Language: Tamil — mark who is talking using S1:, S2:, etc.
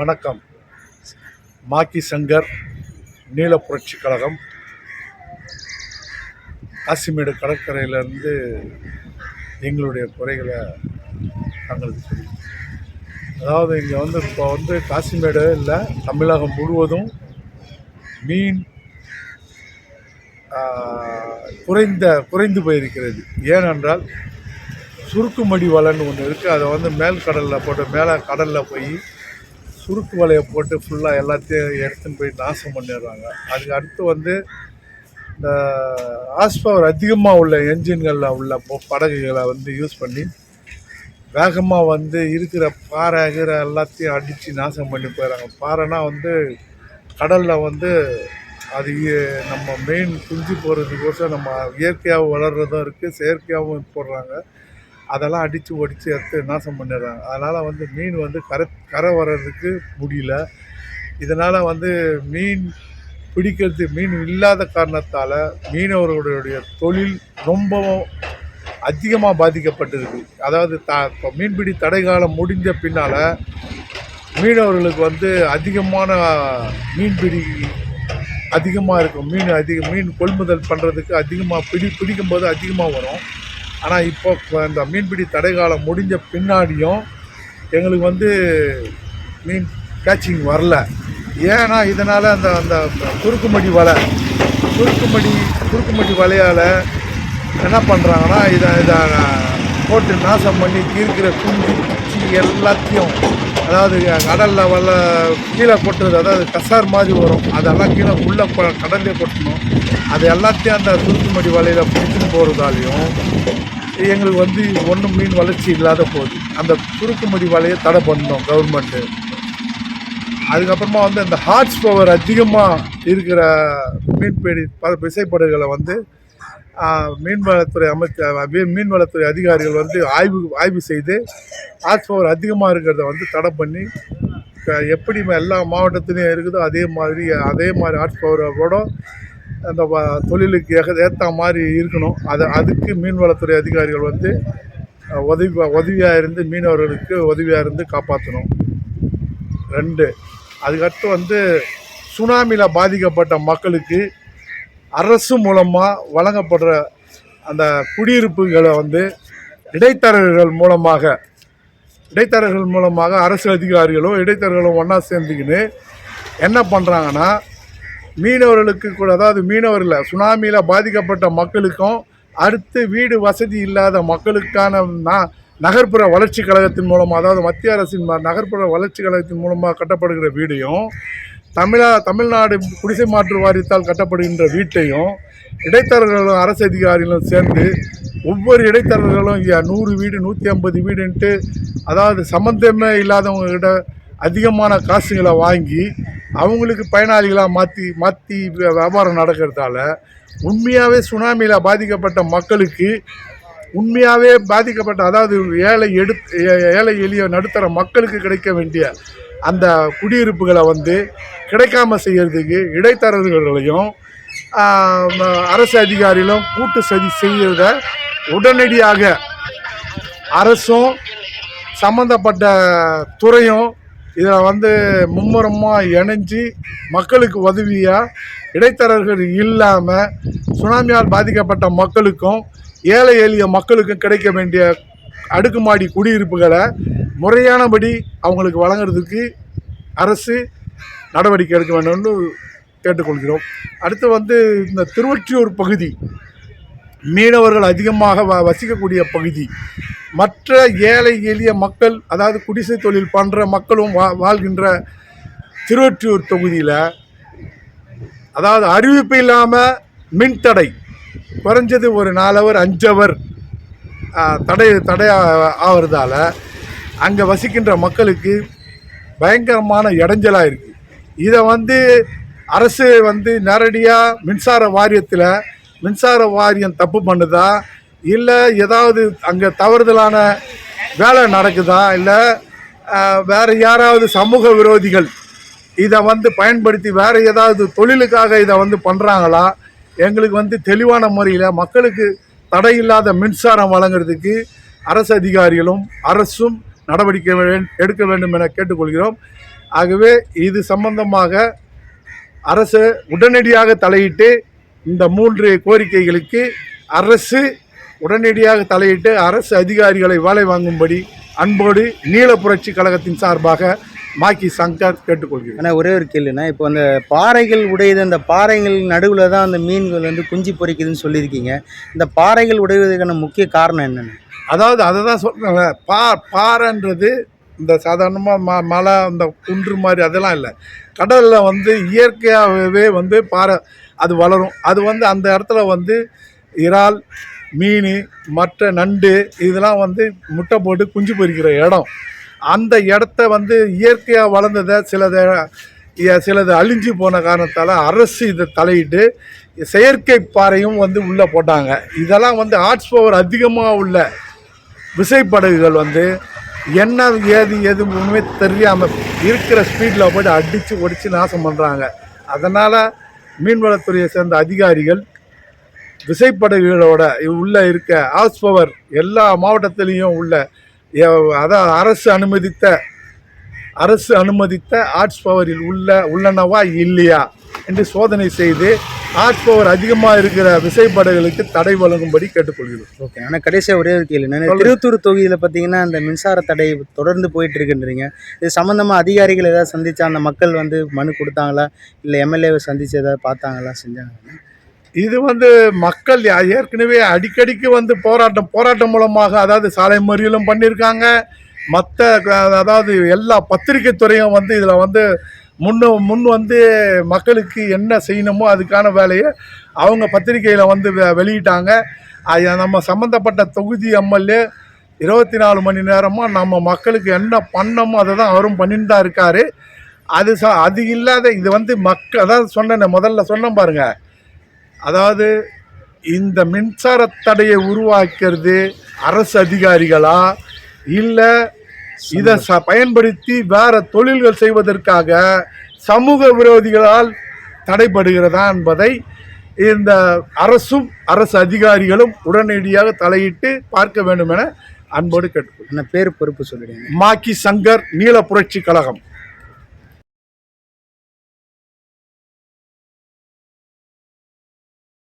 S1: வணக்கம். மாக்கி சங்கர், நீல புரட்சி கழகம், காசிமேடு கடற்கரையிலேருந்து எங்களுடைய குறைகளை தங்களுக்கு தெரியும். அதாவது இங்கே இப்போ காசிமேடு இல்லை, தமிழகம் முழுவதும் மீன் குறைந்து போயிருக்கிறது. ஏனென்றால் சுருக்குமடி வலைன்னு ஒன்று இருக்குது. அதை மேல் கடலில் போட்டு மேலே கடலில் போய் சுருக்கு வலையை போட்டு ஃபுல்லாக எல்லாத்தையும் எடுத்துன்னு போய் நாசம் பண்ணிடுறாங்க. அதுக்கு அடுத்து இந்த ஹார்ஸ் பவர் அதிகமாக உள்ள என்ஜின்களில் உள்ள படகுகளை யூஸ் பண்ணி வேகமாக இருக்கிற பாறை எல்லாத்தையும் அடித்து நாசம் பண்ணி போயிடறாங்க. பாறைனா கடலில் அது நம்ம மெயின் குஞ்சு போடுறதுக்கோசம் நம்ம இயற்கையாக வளர்கிறதும் இருக்குது, செயற்கையாகவும் போடுறாங்க. அதெல்லாம் அடித்து ஒடித்து எடுத்து நாசம் பண்ணிடுறாங்க. அதனால் மீன் கரை வர்றதுக்கு முடியல. இதனால் மீன் பிடிக்கிறது மீன் இல்லாத காரணத்தால் மீனவர்களுடைய தொழில் ரொம்பவும் அதிகமாக பாதிக்கப்பட்டிருக்கு. அதாவது இப்போ மீன்பிடி தடை காலம் முடிஞ்ச பின்னால் மீனவர்களுக்கு அதிகமான மீன்பிடி அதிகமாக இருக்கும். மீன் கொள்முதல் பண்ணுறதுக்கு அதிகமாக பிடிக்கும்போது அதிகமாக வரும். ஆனால் இப்போ இந்த மீன்பிடி தடை காலம் முடிஞ்ச பின்னாடியும் எங்களுக்கு மீன் கேட்சிங் வரல. ஏன்னா இதனால் அந்த குறுக்குமடி வலையால் என்ன பண்ணுறாங்கன்னா இதை போட்டு நாசம் பண்ணி இருக்கிற குஞ்சு குச்சி எல்லாத்தையும், அதாவது கடலில் கீழே கொட்டுறது, அதாவது கசார் மாதிரி வரும், அதெல்லாம் கீழே உள்ளே கடல்லே கொட்டணும். அது எல்லாத்தையும் அந்த சுருக்குமடி வலையில் பிடிச்சிட்டு போகிறதாலையும் எங்களுக்கு ஒன்றும் மீன் வளர்ச்சி இல்லாத போகுது. அந்த சுருக்குமடி வலையை தடை பண்ணணும் கவர்மெண்ட்டு. அதுக்கப்புறமா இந்த ஹார்ஸ் பவர் அதிகமாக இருக்கிற விசைப்படகுகளை மீன்வளத்துறை அதிகாரிகள் ஆய்வு செய்து ஹார்ஸ் பவர் அதிகமாக இருக்கிறத தடை பண்ணி, எப்படி எல்லா மாவட்டத்துலேயும் இருக்குதோ அதே மாதிரி ஹார்ஸ் பவரோட அந்த தொழிலுக்கு ஏற்ற மாதிரி இருக்கணும். அதுக்கு மீன்வளத்துறை அதிகாரிகள் உதவியாக இருந்து மீனவர்களுக்கு உதவியாக இருந்து காப்பாற்றணும். 2, அதுக்கடுத்து சுனாமியில் பாதிக்கப்பட்ட மக்களுக்கு அரசு மூலமாக வழங்கப்படுற அந்த குடியிருப்புகளை இடைத்தரகர்கள் மூலமாக அரசு அதிகாரிகளும் இடைத்தரகர்களும் ஒன்றா சேர்ந்துக்கின்னு என்ன பண்ணுறாங்கன்னா, மீனவர்களுக்கு கூட, அதாவது மீனவர்கள் சுனாமியில் பாதிக்கப்பட்ட மக்களுக்கும் அடுத்து வீடு வசதி இல்லாத மக்களுக்கான நகர்ப்புற வளர்ச்சி கழகத்தின் மூலமாக, அதாவது மத்திய அரசின் நகர்ப்புற வளர்ச்சி கழகத்தின் மூலமாக கட்டப்படுகிற வீடையும் தமிழ்நாடு குடிசை மாற்று வாரியத்தால் கட்டப்படுகின்ற வீட்டையும் இடைத்தரகர்களும் அரசு அதிகாரிகளும் சேர்ந்து ஒவ்வொரு இடைத்தரகர்களும் 100 வீடு 150 வீடுன்ட்டு, அதாவது சம்மந்தமே இல்லாதவங்ககிட்ட அதிகமான காசுகளை வாங்கி அவங்களுக்கு பயனாளிகளாக மாற்றி வியாபாரம் நடக்கிறதால உண்மையாகவே சுனாமியில் பாதிக்கப்பட்ட மக்களுக்கு அதாவது ஏழை எளிய நடுத்தர மக்களுக்கு கிடைக்க வேண்டிய அந்த குடியிருப்புகளை கிடைக்காம செய்கிறதுக்கு இடைத்தரகர்களையும் அரசு அதிகாரிகளும் கூட்டு சதி செய்கிறத உடனடியாக அரசும் சம்பந்தப்பட்ட துறையும் இதில் மும்முரமாக இணைஞ்சு மக்களுக்கு உதவியாக இடைத்தரகர்கள் இல்லாமல் சுனாமியால் பாதிக்கப்பட்ட மக்களுக்கும் ஏழை எளிய மக்களுக்கும் கிடைக்க வேண்டிய அடுக்குமாடி குடியிருப்புகளை முறையானபடி அவங்களுக்கு வழங்குறதுக்கு அரசு நடவடிக்கை எடுக்க வேண்டும்னு கேட்டுக்கொள்கிறோம். அடுத்து இந்த திருவொற்றியூர் பகுதி மீனவர்கள் அதிகமாக வசிக்கக்கூடிய பகுதி. மற்ற ஏழை எளிய மக்கள், அதாவது குடிசை தொழில் பண்ணுற மக்களும் வாழ்கின்ற திருவொற்றியூர் தொகுதியில், அதாவது அறிவிப்பு இல்லாமல் மின்தடை குறைஞ்சது ஒரு 4 ஹவர் 5 ஹவர் தடை ஆகிறதால அங்கே வசிக்கின்ற மக்களுக்கு பயங்கரமான இடைஞ்சலாக இருக்குது. இதை அரசு நேரடியாக மின்சார வாரியம் தப்பு பண்ணுதா, இல்லை ஏதாவது அங்கே தவறுதலான வேலை நடக்குதா, இல்லை வேறு யாராவது சமூக விரோதிகள் இதை பயன்படுத்தி வேறு ஏதாவது தொழிலுக்காக இதை பண்ணுறாங்களா, எங்களுக்கு தெளிவான முறையில் மக்களுக்கு தடையில்லாத மின்சாரம் வழங்குறதுக்கு அரசு அதிகாரிகளும் அரசும் நடவடிக்கை எடுக்க வேண்டும் என கேட்டுக்கொள்கிறோம். ஆகவே இது சம்பந்தமாக அரசு உடனடியாக தலையிட்டு இந்த 3 கோரிக்கைகளுக்கு அரசு உடனடியாக தலையிட்டு அரசு அதிகாரிகளை வேலை வாங்கும்படி அன்போடு நீல புரட்சி கழகத்தின் சார்பாக மாக்கி சங்கர் கேட்டுக்கொள்கிறேன்.
S2: ஆனால் ஒரே ஒரு கேள்வினா, இப்போ அந்த பாறைகள் உடையுது, அந்த பாறைகள் நடுவில் தான் அந்த மீன்கள் வந்து குஞ்சு பொரிக்குதுன்னு சொல்லியிருக்கீங்க. இந்த பாறைகள் உடைவதற்கான முக்கிய காரணம் என்னென்ன?
S1: அதாவது அதை தான் சொல்கிறாங்க, பாறைன்றது இந்த சாதாரணமாக மலை அந்த குன்று மாதிரி அதெல்லாம் இல்லை. கடலில் வந்து இயற்கையாகவே வந்து பாறை அது வளரும். அது வந்து அந்த இடத்துல வந்து இறால், மீன், மற்ற நண்டு இதெல்லாம் வந்து முட்டை போட்டு குஞ்சு பொரிக்கிற இடம். அந்த இடத்த வந்து இயற்கையாக வளர்ந்ததை சிலது அழிஞ்சு போன காரணத்தால் அரசு இதை தலையிட்டு செயற்கை பாறையும் வந்து உள்ளே போட்டாங்க. இதெல்லாம் வந்து ஹார்ஸ் பவர் அதிகமாக உள்ள விசைப்படகுகள் வந்து என்ன எதுவுமே தெரியாமல் இருக்கிற ஸ்பீடில் போய்ட்டு அடித்து ஒடிச்சு நாசம் பண்ணுறாங்க. அதனால் மீன்வளத்துறையை சேர்ந்த அதிகாரிகள் விசைப்படகுகளோட உள்ளே இருக்க ஹார்ஸ் பவர் எல்லா மாவட்டத்திலையும் உள்ள அதான் அரசு அனுமதித்த ஹார்ஸ் பவரில் உள்ளனவா இல்லையா என்று சோதனை செய்து ஹார்ஸ் பவர் அதிகமாக இருக்கிற விசைப்படகுகளுக்கு தடை வழங்கும்படி கேட்டுக்கொள்கிறோம்.
S2: ஓகே. ஆனால் கடைசியாக ஒரே ஒரு கேள்வி, திருத்தூர் தொகுதியில் பார்த்தீங்கன்னா அந்த மின்சார தடை தொடர்ந்து போயிட்டு இருக்குன்றீங்க. இது சம்மந்தமாக அதிகாரிகள் ஏதாவது சந்திச்சா அந்த மக்கள் வந்து மனு கொடுத்தாங்களா, இல்லை எம்எல்ஏவை சந்தித்து ஏதாவது பார்த்தாங்களா, செஞ்சாங்களா?
S1: இது வந்து மக்கள் ஏற்கனவே அடிக்கடிக்கு வந்து போராட்டம் மூலமாக, அதாவது சாலை மறியலும் பண்ணியிருக்காங்க. மற்ற அதாவது எல்லா பத்திரிகை துறையும் வந்து இதில் வந்து முன் வந்து மக்களுக்கு என்ன செய்யணுமோ அதுக்கான வேலையை அவங்க பத்திரிகையில் வந்து வெளியிட்டாங்க. நம்ம சம்மந்தப்பட்ட தொகுதி எம்எல்ஏ 24 மணி நேரமாக நம்ம மக்களுக்கு என்ன பண்ணமோ அதை தான் அவரும் பண்ணிட்டு தான் இருக்கார். அது இல்லாத இது வந்து அதாவது முதல்ல சொன்னேன் பாருங்க, அதாவது இந்த மின்சார தடையை உருவாக்குறது அரசு அதிகாரிகளா இல்லை இதை பயன்படுத்தி வேற தொழில்கள் செய்வதற்காக சமூக விரோதிகளால் தடைபடுகிறதா என்பதை இந்த அரசும் அரசு அதிகாரிகளும் உடனடியாக தலையிட்டு பார்க்க வேண்டும் என அன்போடு கேட்டுக்கொள்கிறேன்.
S2: பேர் பொறுப்பு சொல்லிடுங்க.
S1: மாக்கி சங்கர், நீல புரட்சி கழகம்.